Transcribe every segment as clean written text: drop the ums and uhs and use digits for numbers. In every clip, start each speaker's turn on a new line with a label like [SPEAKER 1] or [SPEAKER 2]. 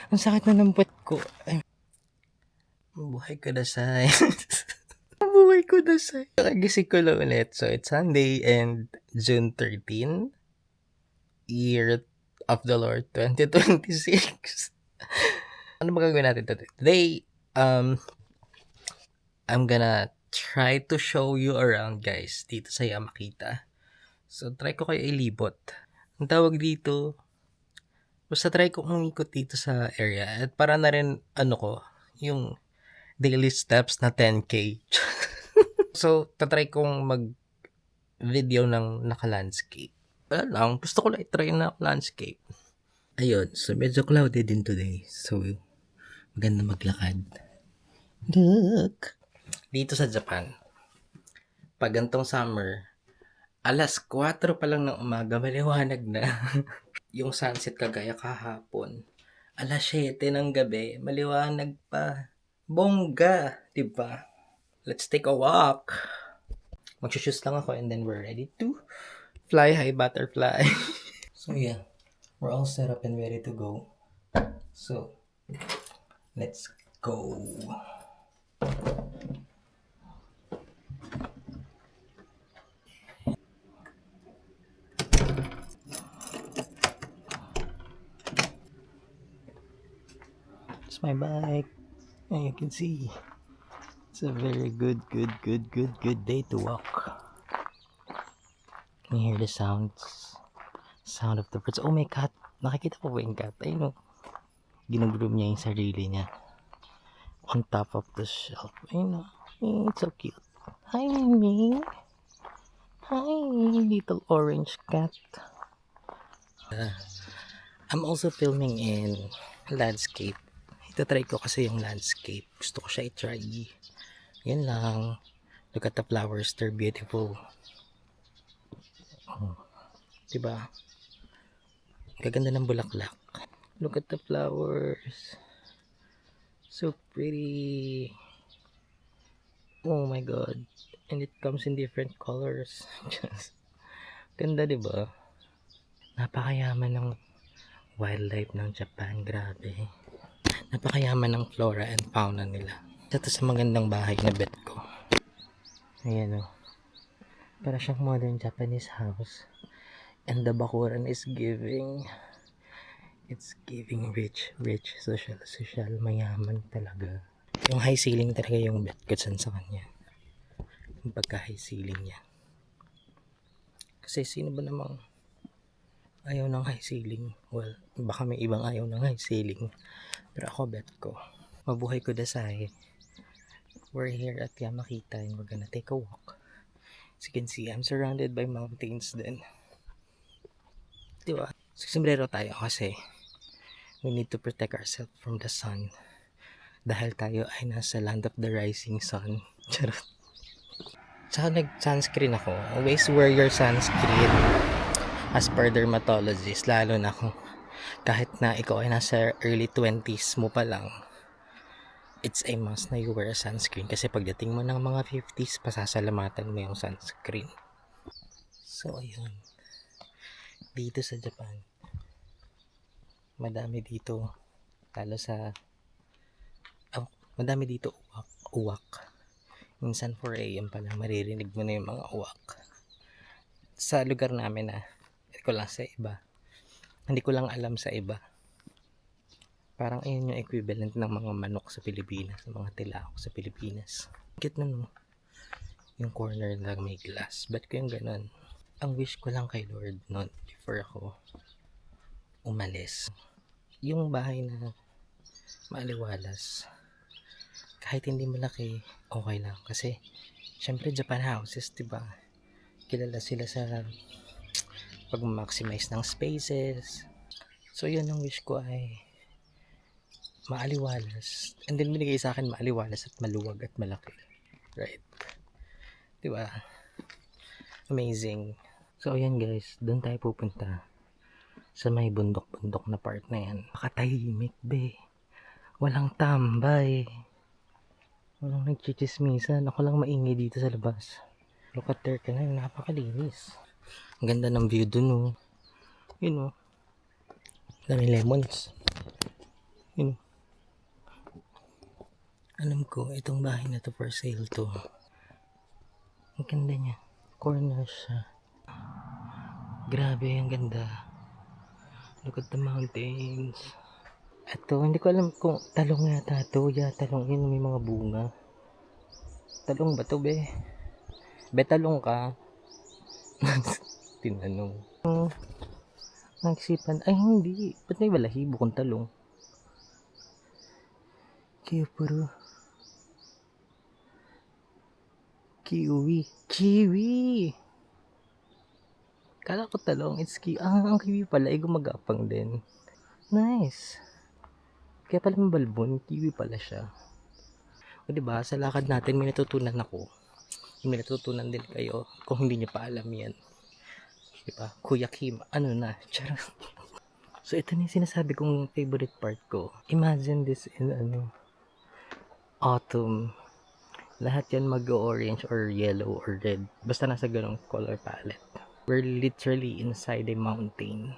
[SPEAKER 1] Ang sakit na ng puwet ko. Ay, buhay ko na say. Buhay ko na say. Nakagising ko lang ulit. So, it's Sunday and June 13, year of the Lord 2026. Ano ba gagawin natin today? I'm gonna try to show you around, guys, dito sa Yamakita. So, try ko kayo ilibot. Ang tawag dito, basta try ko umikot dito sa area. At para na rin, yung daily steps na 10K. So, tatry kong mag-video ng naka-landscape. Wala lang, gusto ko lang i-try na landscape. Ayun, so medyo cloudy din today. So, maganda maglakad. Look! Dito sa Japan, pag gantong summer, alas 4 pa lang ng umaga, maliwanag na. Yung sunset kagaya kahapon, alas 7 ng gabi, maliwanag pa. Bongga, diba? Let's take a walk. Mag-shoes lang ako and then we're ready to fly high butterfly. So yeah, we're all set up and ready to go. So, let's go. It's my bike. And you can see it's a very good day to walk. Can you hear the sound of the birds? Oh, my cat. Nakikita po ba yung cat? Ayun, ginugroom niya yung sarili niya on top of the shelf. Ayun, it's so cute. Hi, Mimi. Hi, little orange cat. I'm also filming in landscape. Ito-try ko kasi yung landscape. Gusto ko siya i-try. Yan lang. Look at the flowers. They're beautiful. Oh, diba? Gaganda ng bulaklak. Look at the flowers. So pretty. Oh my god. And it comes in different colors. Ganda, diba? Napakayaman ng wildlife ng Japan. Grabe. Napakayaman ng flora and fauna nila. Ito sa magandang bahay na bet ko. Ayan o. Para siyang modern Japanese house. And the bakuran is giving, it's giving rich, social, mayaman talaga. Yung high ceiling talaga yung bet ko sa kanya. Yung pagka high ceiling niya. Kasi sino ba namang ayaw ng high ceiling? Well, baka may ibang ayaw ng high ceiling. Pero ako bet ko. Mabuhay ko dasay. We're here at Yamakita and we're gonna take a walk. As you can see, I'm surrounded by mountains din. Diba? Sombrero tayo kasi we need to protect ourselves from the sun. Dahil tayo ay nasa land of the rising sun. Charot. Tsaka nag-sunscreen ako. Always wear your sunscreen as per dermatologist. Lalo na kung kahit na ikaw ay nasa early 20s mo pa lang, it's a must na you wear a sunscreen. Kasi pagdating mo ng mga 50s, pasasalamatan mo yung sunscreen. So, ayun. Dito sa Japan, madami dito. Lalo sa madami dito uwak. Minsan 4 AM pa lang maririnig mo na yung mga uwak. Sa lugar namin hindi ko lang alam sa iba. Parang ayun yung equivalent ng mga manok sa Pilipinas, ng mga tilao sa Pilipinas. Cute na no? Yung corner lang may glass. Ba't ko yung ganun? Ang wish ko lang kay Lord noon before ako umalis, yung bahay na maaliwalas. Kahit hindi malaki, okay lang. Kasi, syempre Japan houses, diba? Kilala sila sa pag-maximize ng spaces. So, yun ang wish ko ay maaliwalas. And then, binigay sa akin maaliwalas at maluwag at malaki. Right? Diba? Amazing. So, ayan guys. Doon tayo pupunta. Sa may bundok-bundok na part na yan. Makatahimik, be. Walang tambay. Walang nagchichismisan. Ako lang maingay dito sa labas. Look at there ka na. Napakalinis. Ang ganda ng view dun, oh. Yun, oh. Daming lemons. Yun. Alam ko, itong bahay na to for sale to. Ang ganda niya. Corner siya. Grabe, ang ganda. Look at the mountains. Ito, hindi ko alam kung talong yata to. Yeah, talong yun, may mga bunga. Talong ba to, be? Be, talong ka? Tinanong. Nagsipan, ay hindi. Ba't may balahibo kung talong? Puro kiwi. Kiwi! Kala ko talong, it's kiwi. Ang kiwi pala ay gumagapang din. Nice. Kaya pala mabalbon, kiwi pala siya. O diba, sa lakad natin may natutunan ako. May natutunan din kayo kung hindi nyo pa alam yan. Diba? Kuya Kim, ano na? Charot. So ito na yung sinasabi kong favorite part ko. Imagine this in autumn. Lahat yan mag-orange or yellow or red. Basta nasa ganong color palette. We're literally inside a mountain.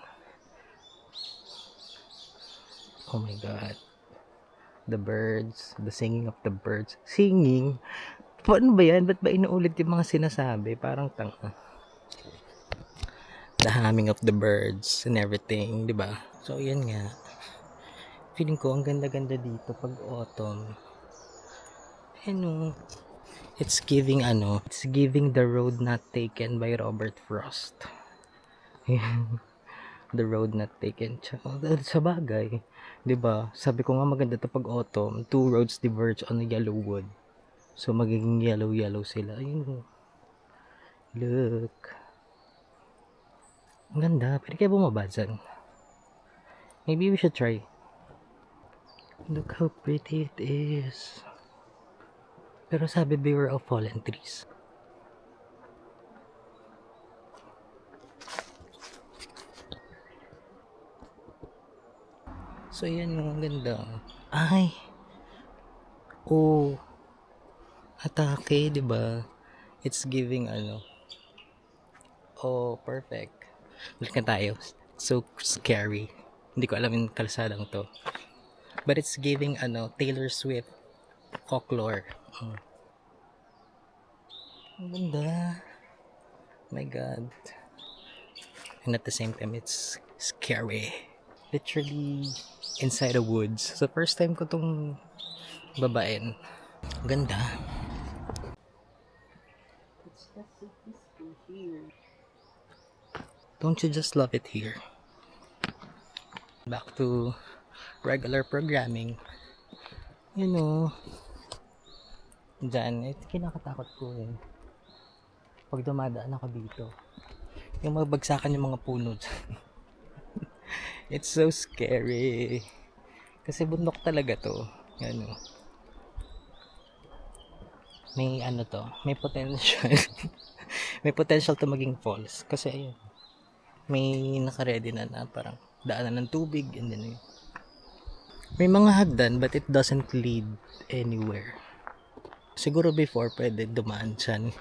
[SPEAKER 1] Oh my god. The birds, the singing of the birds. Singing? Paano ba yan? Ba't ba inuulit yung mga sinasabi? Parang tanga. The humming of the birds and everything, di ba? So yan nga. Feeling ko ang ganda-ganda dito pag autumn. It's giving The Road Not Taken by Robert Frost. The Road Not Taken. Sa bagay, 'di ba? Sabi ko nga maganda to pag autumn. Two roads diverge on a yellow wood. So magiging yellow sila. Ayun. Look. Ang ganda. Pwede kaya bumaba dyan. Maybe we should try. Look how pretty it is. Pero sabi beware of fallen trees. So yan yung ganda. Ay. Oh. Atake, 'di ba? It's giving Oh, perfect. Balik na tayo. So scary. Hindi ko alam yung kalsadang to. But it's giving Taylor Swift folklore. Ang ganda. My god. And at the same time, it's scary. Literally inside the woods. So first time ko tong babain. Ganda. It's just so peaceful here. Don't you just love it here? Back to regular programming. Dyan, kinakatakot ko eh. Pag dumadaan ako dito, yung magbagsakan yung mga puno dyan. It's so scary. Kasi bundok talaga to. May may potential. May potential to maging falls. Kasi ayun, may naka-ready na parang daanan ng tubig and then may mga hagdan but it doesn't lead anywhere. Siguro before pwede dumaan dyan.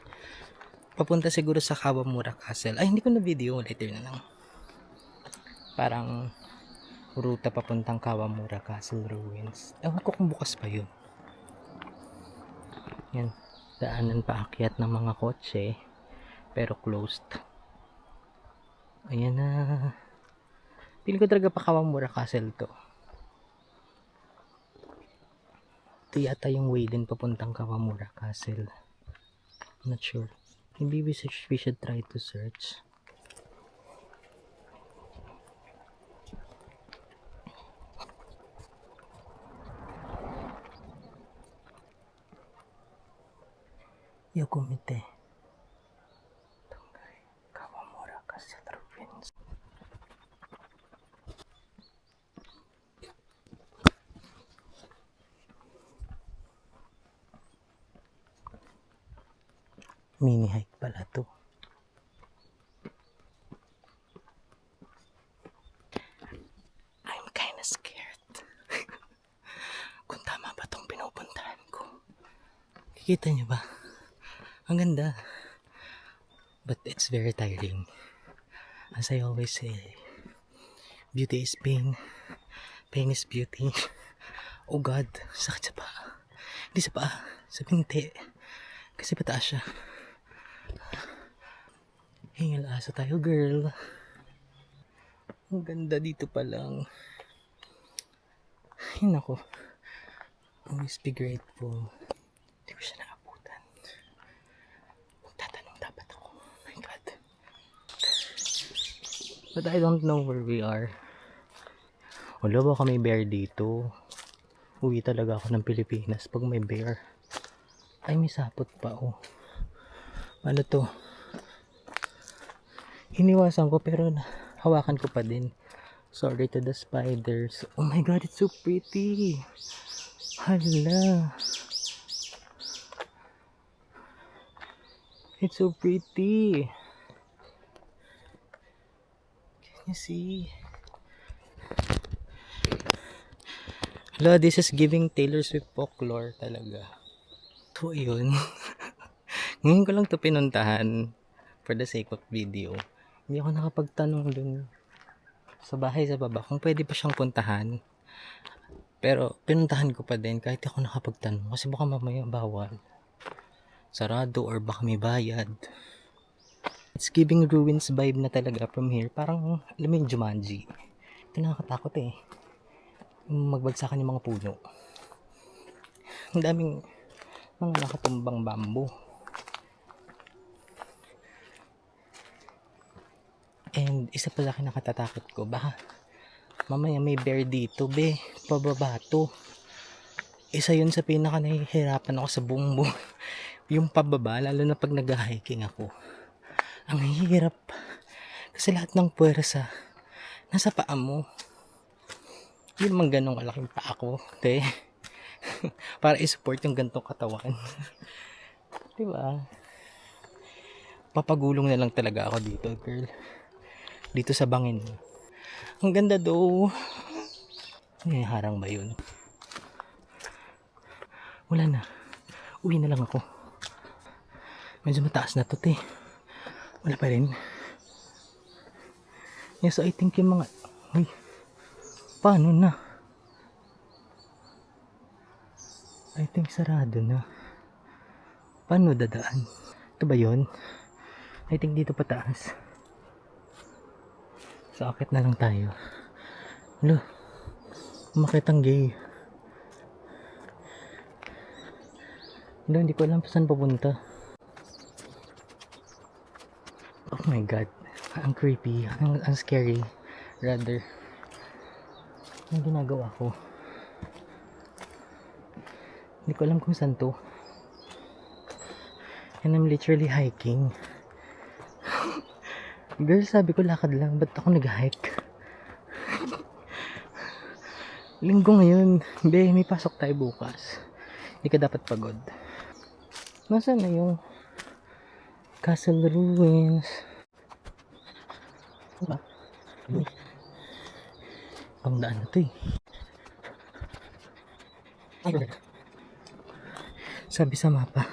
[SPEAKER 1] Papunta siguro sa Kawamura Castle. Ay, hindi ko na video. Later na lang. Parang ruta papuntang Kawamura Castle Ruins. Ewan ko kung bukas pa yun. Yan. Daanan paakyat ng mga kotse. Pero closed. Ayan na. Pili ko talaga pa Kawamura Castle to. Ito yata yung way din papuntang Kawamura Castle. I'm not sure. Maybe we should try to search. Yokomite. Kawamura Castle Ruins. Mini hike pala to. I'm kinda scared. Kung tama ba tong pinupuntahan ko. Kikita niyo ba? Ang ganda. But it's very tiring. As I always say, beauty is pain. Pain is beauty. Oh God, sakit sa paa. Hindi sa paa, sa binti. Kasi pataas siya. Hingal asa tayo, girl. Ang ganda dito pa lang. Ay, nako. Always be grateful. Hindi ko siya naabutan. Magtatanong dapat ako. Oh my God. But I don't know where we are. Wala ba may bear dito? Uwi talaga ako ng Pilipinas pag may bear. Ay, may sapot pa, oh. Ano to? Hiniwasan ko pero hawakan ko pa din. Sorry to the spiders. Oh my God, it's so pretty. Hala. It's so pretty. Can you see? Hala, this is giving Taylor Swift folklore talaga. So, yun. Ngayon ko lang to pinuntahan for the sake of video. Hindi ako nakapagtanong dun sa bahay sa baba kung pwede pa siyang puntahan. Pero pinuntahan ko pa din kahit ako nakapagtanong kasi baka mamaya bawal. Sarado or baka may bayad. It's giving ruins vibe na talaga from here. Parang alam mo yung Jumanji. Ito nakakatakot eh. Magbagsakan yung mga puno. Ang daming mga nakatumbang bamboo. And isa pala kinakatatakot ko, baka mamaya may bear dito, be, pababa to. Isa yun sa pinaka nahihirapan ako sa buong yung pababa, lalo na pag nag-hiking ako. Ang hirap. Kasi lahat ng puwersa nasa paa mo. Hindi naman ganun kalaking paa ko, te. Para i-support yung gantong katawan. Diba? Papagulong na lang talaga ako dito, girl. Dito sa bangin. Ang ganda daw. May harang ba yun? Wala na. Uwi na lang ako. Medyo mataas na to, te. Wala pa rin. Yeah, so I think yung mga... Uy. Paano na? I think sarado na. Paano dadaan? Ito ba yun? I think dito pataas. So, akit na lang tayo. Alo, umakit ang gay. Alo, hindi ko alam saan pupunta. Oh my God. Ang creepy. Ang scary. Rather. Ang ginagawa ko. Hindi ko alam kung saan to. And I'm literally hiking. Girl, sabi ko lakad lang. Ba't ako nag-hike? Linggo ngayon. Be, may pasok tayo bukas. Hindi ka dapat pagod. Nasaan na yung Castle Ruins? Diba? Uy. Ang daan na to eh. Sabi sa mapa.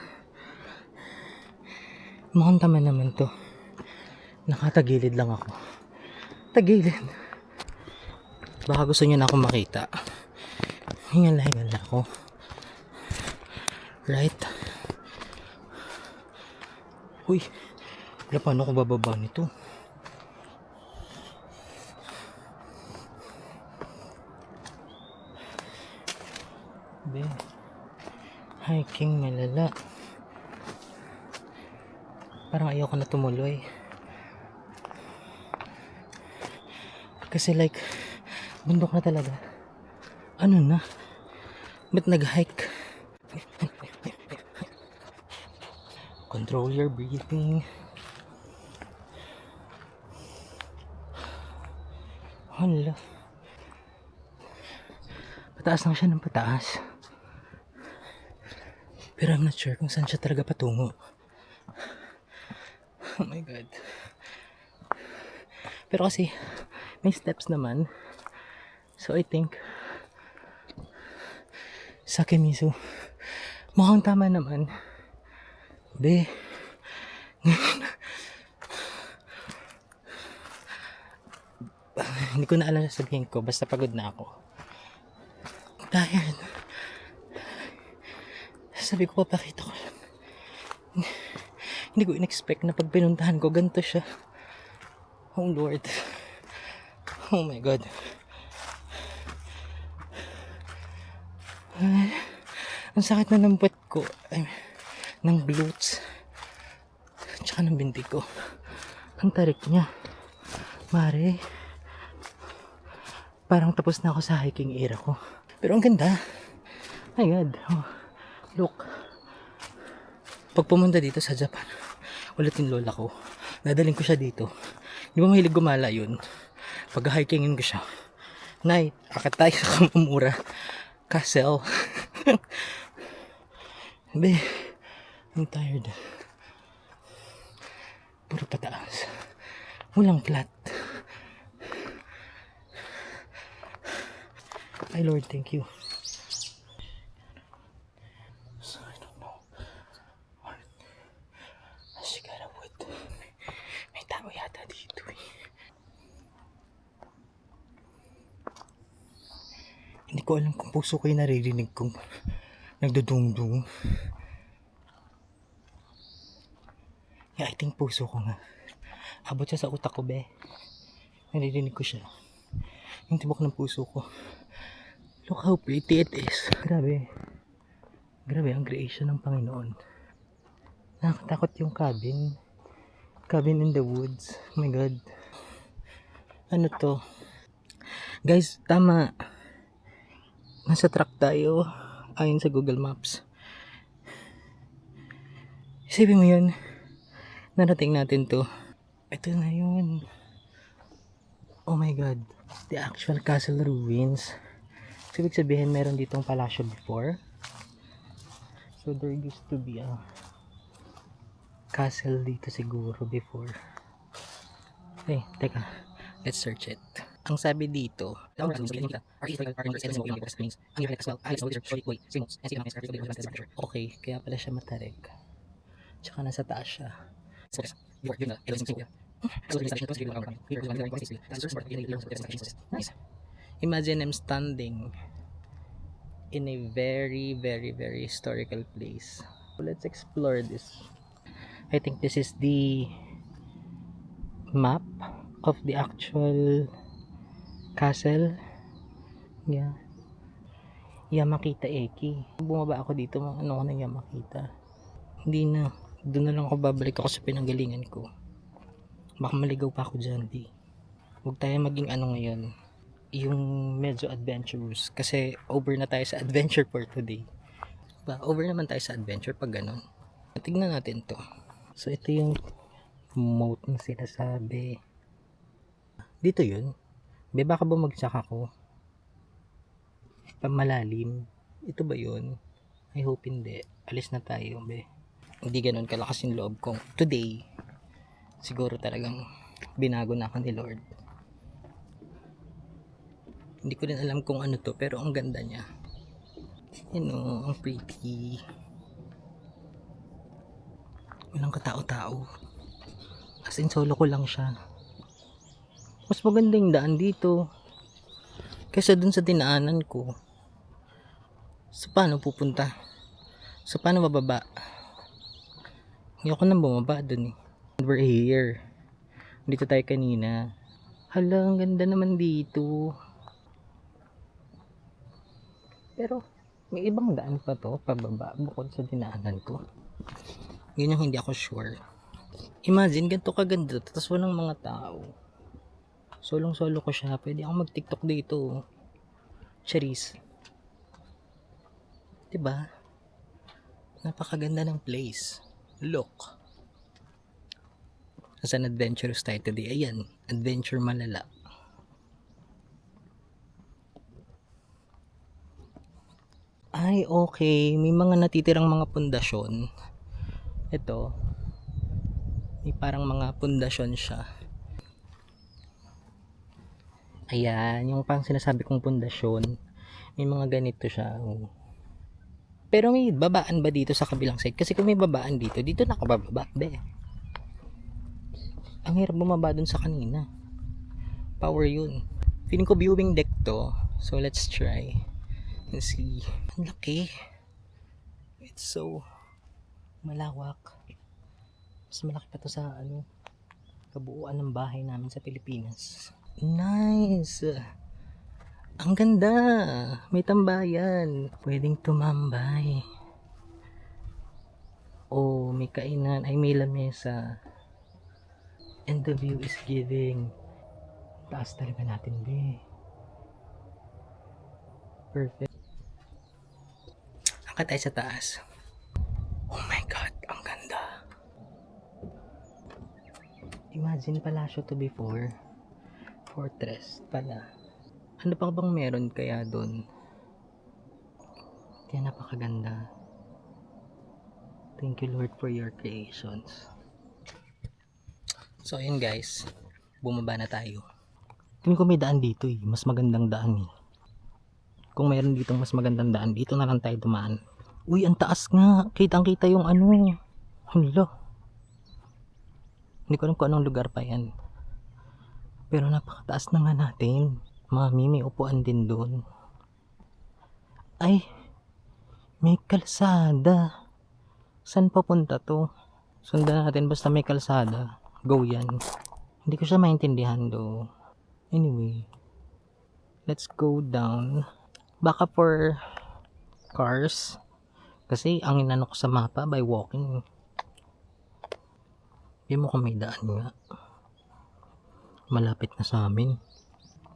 [SPEAKER 1] Mukhang tama naman to. Nakatagilid lang ako. Tagilid. Baka gusto niyo na akong makita. Hingal na ako. Right? Uy. Wala, paano ako bababa nito? Be. Hiking malala. Parang ayoko na tumuloy. Kasi like, bundok na talaga. Ano na? Ba't nag-hike? Control your breathing. Hala. Pataas lang siya ng pataas. Pero I'm not sure kung saan siya talaga patungo. Oh my God. Pero kasi may steps naman. So I think Sakemisu mukhang tama naman. Be. Hindi ko na alam sasabihin ko. Basta pagod na ako. Tired. Sabi ko, papakita ko lang. Hindi ko in-expect na pag pinuntahan ko, ganito siya. Oh Lord. Oh my God. Ang sakit na ng puwet ko. Ng glutes. Tsaka ng binti ko. Ang tarik niya. Mare. Parang tapos na ako sa hiking era ko. Pero ang ganda. My God. Oh, look. Pag pumunta dito sa Japan, ulit yung lola ko. Dadaling ko siya dito. Di ba mahilig gumala yun? Pag hikingin ko siya. Nay, akit tayo sa Kamamura Castle. Be, I'm tired. Puro pataas. Walang flat. Ay Lord, thank you. So, I don't know. Sigara wood. May tao yata dito eh. Hindi ko alam kung puso ko yung naririnig kong nagdudung-dung. Yeah, I think puso ko nga. Abot siya sa utak ko, be. Naririnig ko siya. Yung tibok ng puso ko. Look how pretty it is. Grabe. Grabe ang creation ng Panginoon. Nakakatakot yung cabin. Cabin in the woods. Oh my God. Ano to? Guys, tama. Nasa truck tayo. Ayon sa Google Maps. Isipin mo yun. Narating natin to. Ito na yun. Oh my God. The actual castle ruins. So, ibig sabihin meron ditong palasyo before. So there used to be a castle dito siguro before. Eh, teka. Let's search it. Ang sabi dito, okay, kaya pala siya matarik. Tsaka nasa taas siya. Nice. Imagine I'm standing in a very, very, very historical place. So let's explore this. I think this is the map of the actual castle. Yeah. Yamakita Eki. Bumaba ako dito, ano ko na Yamakita. Hindi na. Doon na lang ako babalik ako sa pinanggalingan ko. Baka maligaw pa ako dyan, di. Huwag tayo maging ano ngayon. Yung medyo adventurous. Kasi over na tayo sa adventure for today. Diba? Over naman tayo sa adventure pag ganun. Tignan natin to. So ito yung moat na sinasabi. Dito yun. Be, baka bumagsak ako. Pamalalim. Ito ba yun? I hope hindi. Alis na tayo, be. Hindi ganun kalakas yung loob kong today. Siguro talagang binago na ako ni Lord. Hindi ko din alam kung ano to, pero ang ganda niya. You know, ang pretty. Walang katao-tao. As in, solo ko lang siya. Mas magandang daan dito kaysa dun sa dinaanan ko. So, paano pupunta? So, paano mababa? Ayoko nang bumaba dun eh. We're here. Dito tayo kanina. Hala, ang ganda naman dito. Pero, may ibang daan pa to, pababa, bukod sa dinaanan ko. Yun yung hindi ako sure. Imagine, ganito kaganda, tapos walang mga tao. Solong-solo ko siya. Pwede akong mag-tiktok dito. Charis. Diba? Napakaganda ng place. Look. As an adventurous tayo today. Ayan. Adventure malala. Ay, okay. May mga natitirang mga pundasyon. Ito. May parang mga pundasyon siya. Ayan. Yung pang sinasabi kong pundasyon. May mga ganito siya. Oh. Pero may babaan ba dito sa kabilang side? Kasi kung may babaan dito, dito nakabababa. Be. Ang hirap bumaba dun sa kanina. Power yun. Feeling ko viewing deck to. So let's try. And see. Ang laki. It's so malawak. Mas malaki pa to sa kabuuan ng bahay namin sa Pilipinas. Nice! Ang ganda! May tambayan. Pwedeng tumambay. Oh, may kainan. Ay, may lamesa. And the view is giving. Taas talaga natin, be. Perfect. Angkat tayo sa taas. Oh my God, ang ganda. Imagine palasyo to before. Fortress pala. Ano pa bang meron kaya doon? Kaya napakaganda. Thank you Lord for your creations. So ayun guys, bumaba na tayo. Tingin ko may daan dito eh, mas magandang daan eh. Kung mayroon dito mas magandang daan, dito na lang tayo dumaan. Uy, ang taas nga, kitang kita yung Hala. Hindi ko alam kung anong lugar pa yan. Pero napakataas na nga natin. Mami, may upuan din doon. Ay, may kalsada. Saan papunta to? Sundan natin basta may kalsada. Go yan. Hindi ko siya maintindihan do. Anyway, let's go down. Baka for cars. Kasi ang inano ko sa mapa by walking. Hindi mo kung may daan nga. Malapit na sa amin.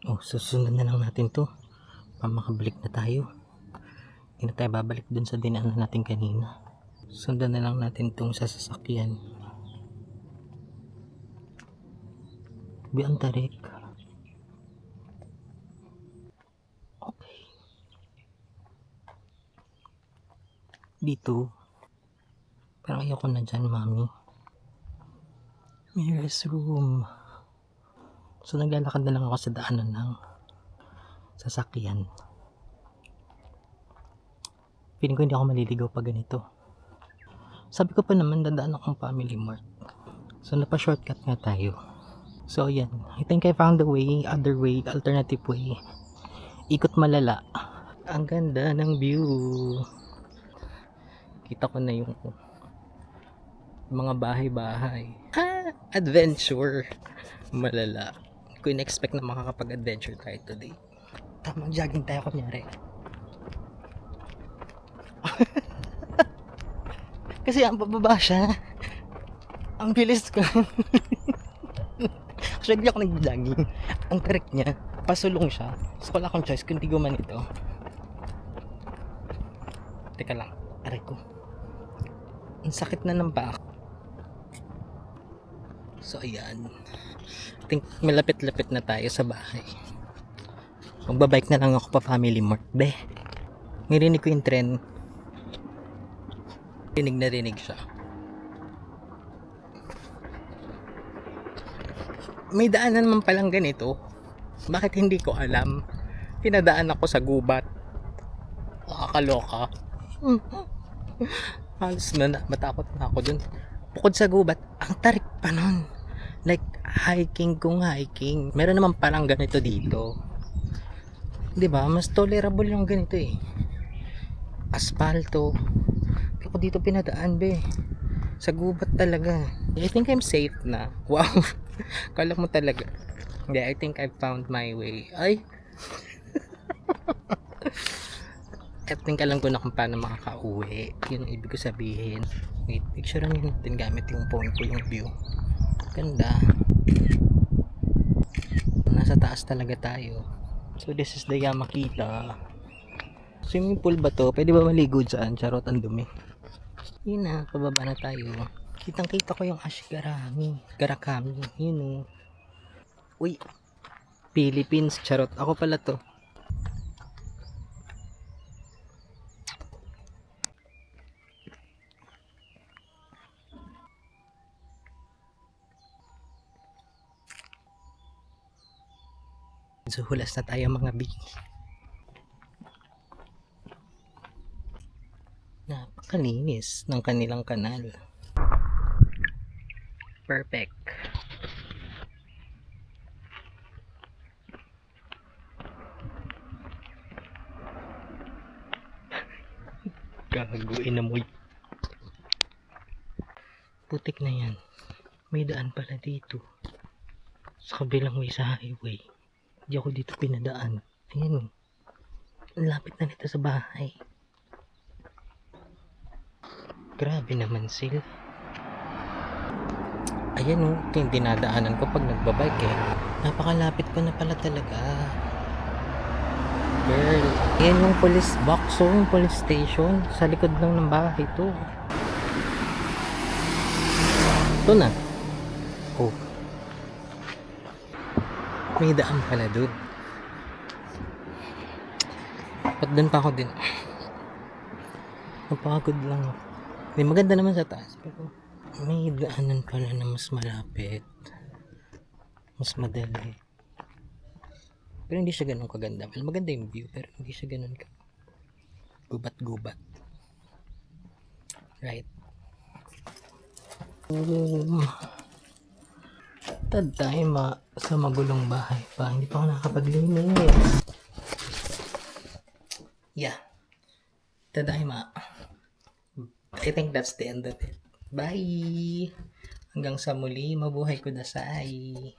[SPEAKER 1] Oh, susundan na lang natin to. Para makabalik na tayo. Hindi na tayo babalik dun sa dinaanan natin kanina. Sundan na lang natin tong sa sasakyan. Biang tarik. Okay. Dito. Pero ayoko na dyan, mami. May restroom. So naglalakad na lang ako sa daanan ng sasakyan. Feeling ko hindi ako maliligaw pag ganito. Sabi ko pa naman dadaan akong Family Mart. So napa-shortcut nga tayo. So yan, I think I found the way, other way, alternative way. Ikot malala. Ang ganda ng view. Kita ko na yung mga bahay-bahay. Adventure. Malala. Hindi ko in-expect na makakapag-adventure tayo today. Tamang jogging tayo kunyari. Kasi ang bababa siya. Ang bilis ko. Actually ako nag-jogging. Ang trick niya, pasulong siya. So wala akong choice kundi guman ito. Teka lang, aray ko. Ang sakit na ng paa. So ayan. I think malapit-lapit na tayo sa bahay. Magbabike na lang ako pa Family Mart. Be, nirinig ko yung tren. Rinig na rinig siya. May daanan man palang ganito. Bakit hindi ko alam? Pinadaan ako sa gubat. Nakakaloka. Halos na matakot na ako dun. Bukod sa gubat, ang tarik pa nun. Like hiking kung hiking. Meron naman palang ganito dito. 'Di ba? Mas tolerable yung ganito eh. Aspalto. Ako dito pinadaan be. Sa gubat talaga. I think I'm safe na. Wow. Kala mo talaga. Yeah, I think I found my way. Ay. I think alam ko na kung paano makaka-uwi. Yun ang ibig ko sabihin. Wait, picturean natin gamit yung phone ko yung view. Ganda. Nasa taas talaga tayo. So this is the Yamakita. Swimming pool ba to? Pwede ba maligo dyan? Charot, ang dumi. Yun na, pababa na tayo. Kitang kita ko yung Garakami. Yun o. Uy, Philippines, charot. Ako pala to. So hulas na tayo mga big. Napakalinis ng kanilang kanal. Perfect. God. Gaguin na mo. Putik na yan. May daan pala dito. Sa kabilang way sa highway. Hindi ako dito pinadaan. Ayan. Ang lapit na nito sa bahay. Grabe naman sila. Ayan o. Ito yung dinadaanan ko pag nagbabike eh. Napakalapit ko na pala talaga. Girl. Ayan yung police box o. Yung police station. Sa likod lang ng bahay to. Ito na. Oh. May daan pala doon. Ba't doon pa ako din? Napagod lang ako. May maganda naman sa taas. Pero may daanan pala na mas malapit. Mas madali. Pero hindi siya ganun kaganda. Well, maganda yung view. Pero hindi siya ganun ka gubat-gubat. Right. Tadtama sa magulong bahay pa. Hindi pa ako nakapaglinis. Yeah. Tadtama. I think that's the end of it. Bye! Hanggang sa muli, mabuhay ko dasay.